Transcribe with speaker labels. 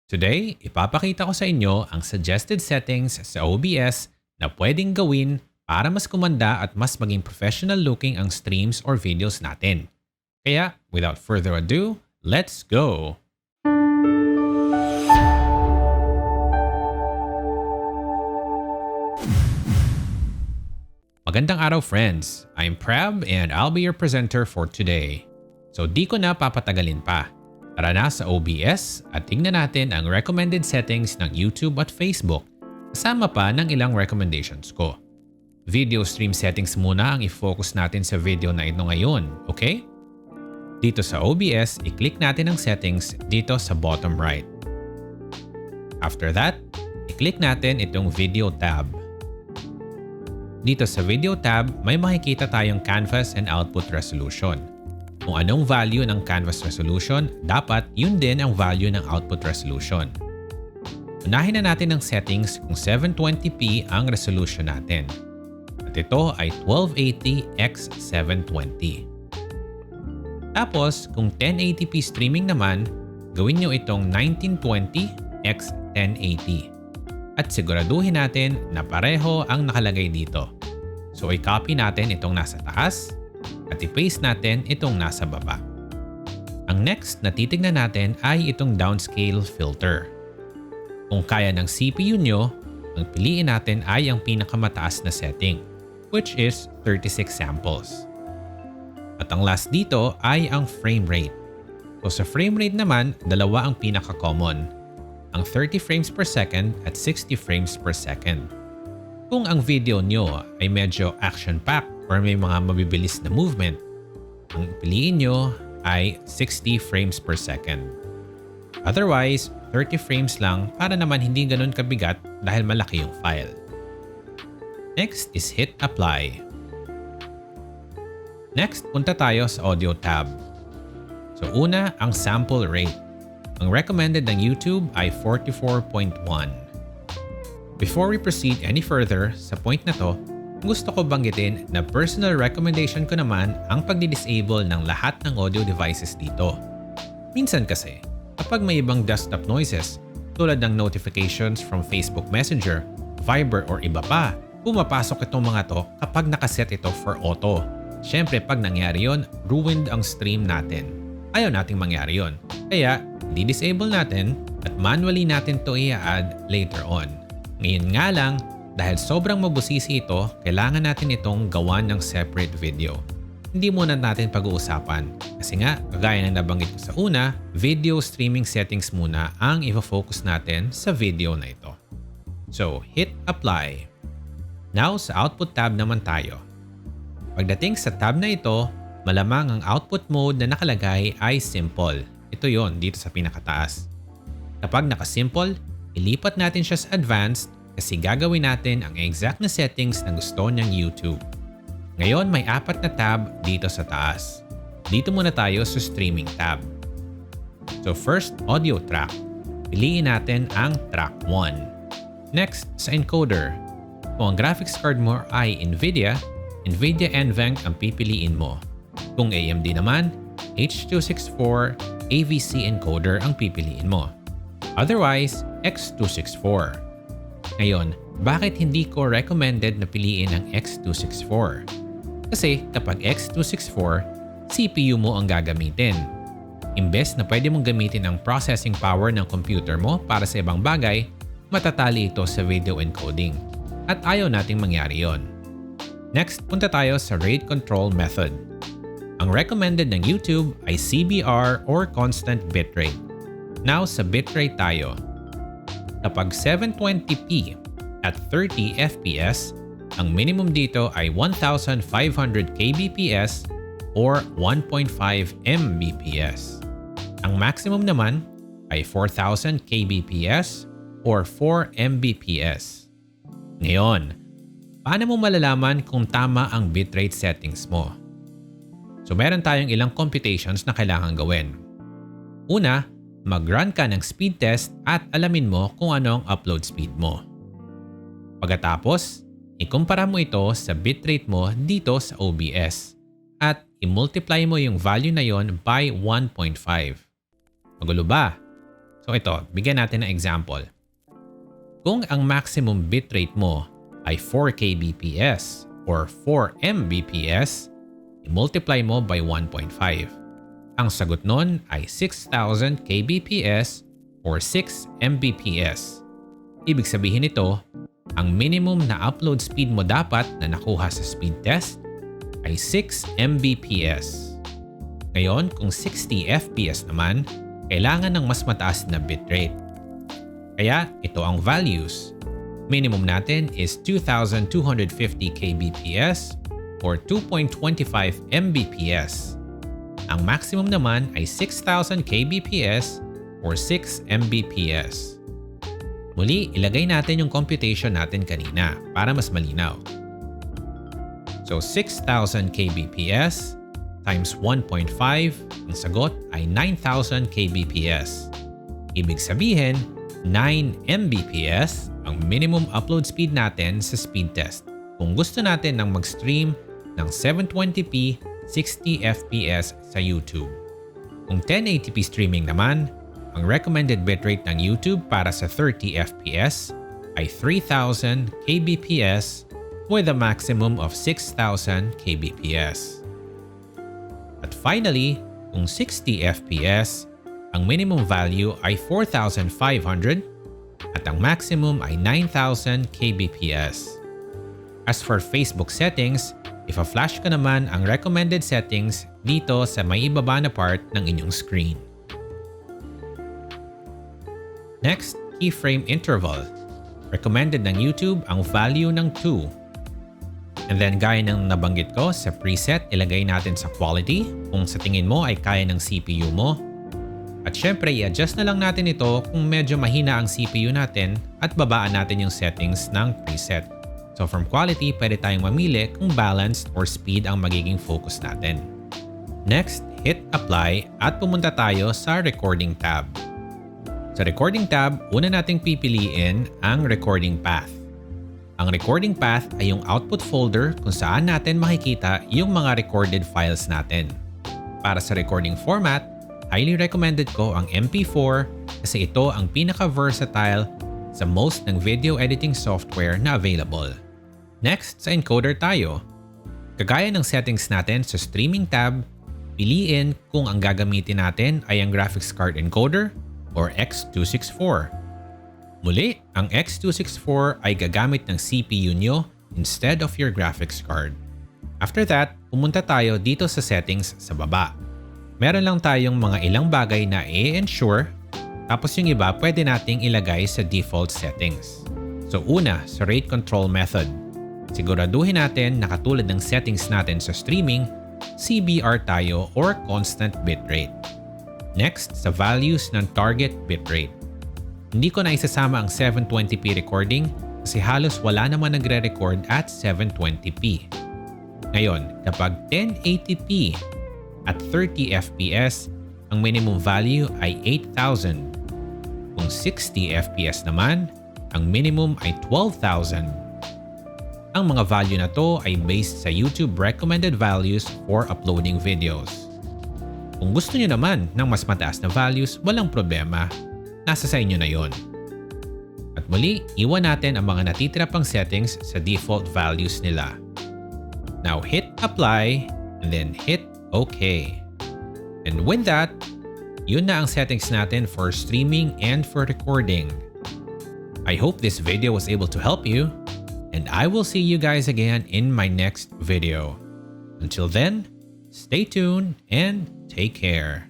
Speaker 1: Today, ipapakita ko sa inyo ang suggested settings sa OBS na pwedeng gawin para mas kumanda at mas maging professional looking ang streams or videos natin. Kaya, without further ado, let's go! Magandang araw friends! I'm Prab and I'll be your presenter for today. So di ko na papatagalin pa. Tara na sa OBS at tingnan natin ang recommended settings ng YouTube at Facebook kasama pa ng ilang recommendations ko. Video stream settings muna ang i-focus natin sa video na ito ngayon, okay? Dito sa OBS, i-click natin ang settings dito sa bottom right. After that, i-click natin itong video tab. Dito sa video tab, may makikita tayong canvas and output resolution. Kung anong value ng canvas resolution, dapat yun din ang value ng output resolution. Unahin na natin ang settings kung 720p ang resolution natin. At ito ay 1280x720. Tapos, kung 1080p streaming naman, gawin nyo itong 1920x1080. At siguraduhin natin na pareho ang nakalagay dito. So, i-copy natin itong nasa taas at i-paste natin itong nasa baba. Ang next na titignan natin ay itong downscale filter. Kung kaya ng CPU nyo, ang piliin natin ay ang pinakamataas na setting, which is 36 samples. At ang last dito ay ang frame rate. So sa frame rate naman, dalawa ang pinaka-common, ang 30 frames per second at 60 frames per second. Kung ang video nyo ay medyo action-packed or may mga mabibilis na movement, ang piliin nyo ay 60 frames per second. Otherwise, 30 frames lang para naman hindi ganun kabigat dahil malaki yung file. Next is hit apply. Next, punta tayo sa audio tab. So una, ang sample rate. Ang recommended ng YouTube ay 44.1. Before we proceed any further sa point na to, gusto ko banggitin na personal recommendation ko naman ang pagdi-disable ng lahat ng audio devices dito. Minsan kasi, kapag may ibang desktop noises tulad ng notifications from Facebook Messenger, Viber or iba pa, pumapasok itong mga to kapag nakaset ito for auto. Siyempre pag nangyari yon, ruined ang stream natin. Ayaw nating mangyari yon. Kaya, di-disable natin at manually natin to i-add later on. Ngayon nga lang, dahil sobrang mabusisi ito, kailangan natin itong gawan ng separate video. Hindi muna natin pag-uusapan. Kasi nga, kagaya ng nabanggit ko sa una, video streaming settings muna ang i-focus natin sa video na ito. So, hit apply. Now, sa output tab naman tayo. Pagdating sa tab na ito, malamang ang output mode na nakalagay ay simple. Ito yon dito sa pinakataas. Kapag naka-simple, ilipat natin siya sa advanced kasi gagawin natin ang exact na settings na gusto niyang YouTube. Ngayon may 4 na tab dito sa taas. Dito muna tayo sa streaming tab. So first, audio track. Piliin natin ang track 1. Next, sa encoder. Kung ang graphics card mo ay NVIDIA NVENC ang pipiliin mo. Kung AMD naman, H.264 AVC encoder ang pipiliin mo. Otherwise, X.264. Ngayon, bakit hindi ko recommended na piliin ang X.264? Kasi kapag X.264, CPU mo ang gagamitin. Imbes na pwede mong gamitin ang processing power ng computer mo para sa ibang bagay, matatali ito sa video encoding. At ayaw nating mangyari yon. Next, punta tayo sa rate control method. Ang recommended ng YouTube ay CBR or constant bitrate. Now sa bitrate tayo. Kapag 720p at 30 fps, ang minimum dito ay 1,500 kbps or 1.5 mbps. Ang maximum naman ay 4,000 kbps or 4 mbps. Ngayon, paano mo malalaman kung tama ang bitrate settings mo? So meron tayong ilang computations na kailangan gawin. Una, mag-run ka ng speed test at alamin mo kung ano ang upload speed mo. Pagkatapos, ikumpara mo ito sa bitrate mo dito sa OBS at i-multiply mo yung value na yon by 1.5. Magulo ba? So ito, bigyan natin ng example. Kung ang maximum bitrate mo ay 4 kbps or 4 mbps, i-multiply mo by 1.5. Ang sagot nun ay 6,000 kbps or 6 mbps. Ibig sabihin nito, ang minimum na upload speed mo dapat na nakuha sa speed test ay 6 mbps. Ngayon, kung 60 fps naman, kailangan ng mas mataas na bitrate. Kaya ito ang values. Minimum natin is 2,250 kbps or 2.25 mbps. Ang maximum naman ay 6,000 kbps or 6 mbps. Muli, ilagay natin yung computation natin kanina para mas malinaw. So 6,000 kbps times 1.5, ang sagot ay 9,000 kbps. Ibig sabihin, 9 mbps ang minimum upload speed natin sa speed test kung gusto natin ng mag-stream ng 720p 60 fps sa YouTube. Kung 1080p streaming naman, ang recommended bitrate ng YouTube para sa 30 fps ay 3,000 kbps with a maximum of 6,000 kbps. At finally, kung 60 fps, ang minimum value ay 4,500 at ang maximum ay 9,000 kbps. As for Facebook settings, ifa-flash ko naman ang recommended settings dito sa may ibaba na part ng inyong screen. Next, keyframe interval. Recommended ng YouTube ang value ng 2. And then gaya ng nabanggit ko sa preset, ilagay natin sa quality kung sa tingin mo ay kaya ng CPU mo. At syempre, i-adjust na lang natin ito kung medyo mahina ang CPU natin at babaan natin yung settings ng preset. So from quality, pwede tayong mamili kung balanced or speed ang magiging focus natin. Next, hit apply at pumunta tayo sa recording tab. Sa recording tab, una nating pipiliin ang recording path. Ang recording path ay yung output folder kung saan natin makikita yung mga recorded files natin. Para sa recording format, highly recommended ko ang MP4 kasi ito ang pinaka-versatile sa most ng video editing software na available. Next, sa encoder tayo. Kagaya ng settings natin sa streaming tab, piliin kung ang gagamitin natin ay ang graphics card encoder or X264. Muli, ang X264 ay gagamit ng CPU nyo instead of your graphics card. After that, pumunta tayo dito sa settings sa baba. Meron lang tayong mga ilang bagay na i-ensure, tapos yung iba pwede nating ilagay sa default settings. So una, sa rate control method. Siguraduhin natin na katulad ng settings natin sa streaming, CBR tayo or constant bitrate. Next, sa values ng target bitrate. Hindi ko na isasama ang 720p recording kasi halos wala naman nagre-record at 720p. Ngayon, kapag 1080p at 30 fps, ang minimum value ay 8,000. Kung 60 fps naman, ang minimum ay 12,000. Ang mga value na to ay based sa YouTube recommended values for uploading videos. Kung gusto nyo naman ng mas mataas na values, walang problema. Nasa sa inyo na yon. At muli, iwan natin ang mga natitira pang settings sa default values nila. Now hit apply and then hit OK. And with that, yun na ang settings natin for streaming and for recording. I hope this video was able to help you, and I will see you guys again in my next video. Until then, stay tuned and take care.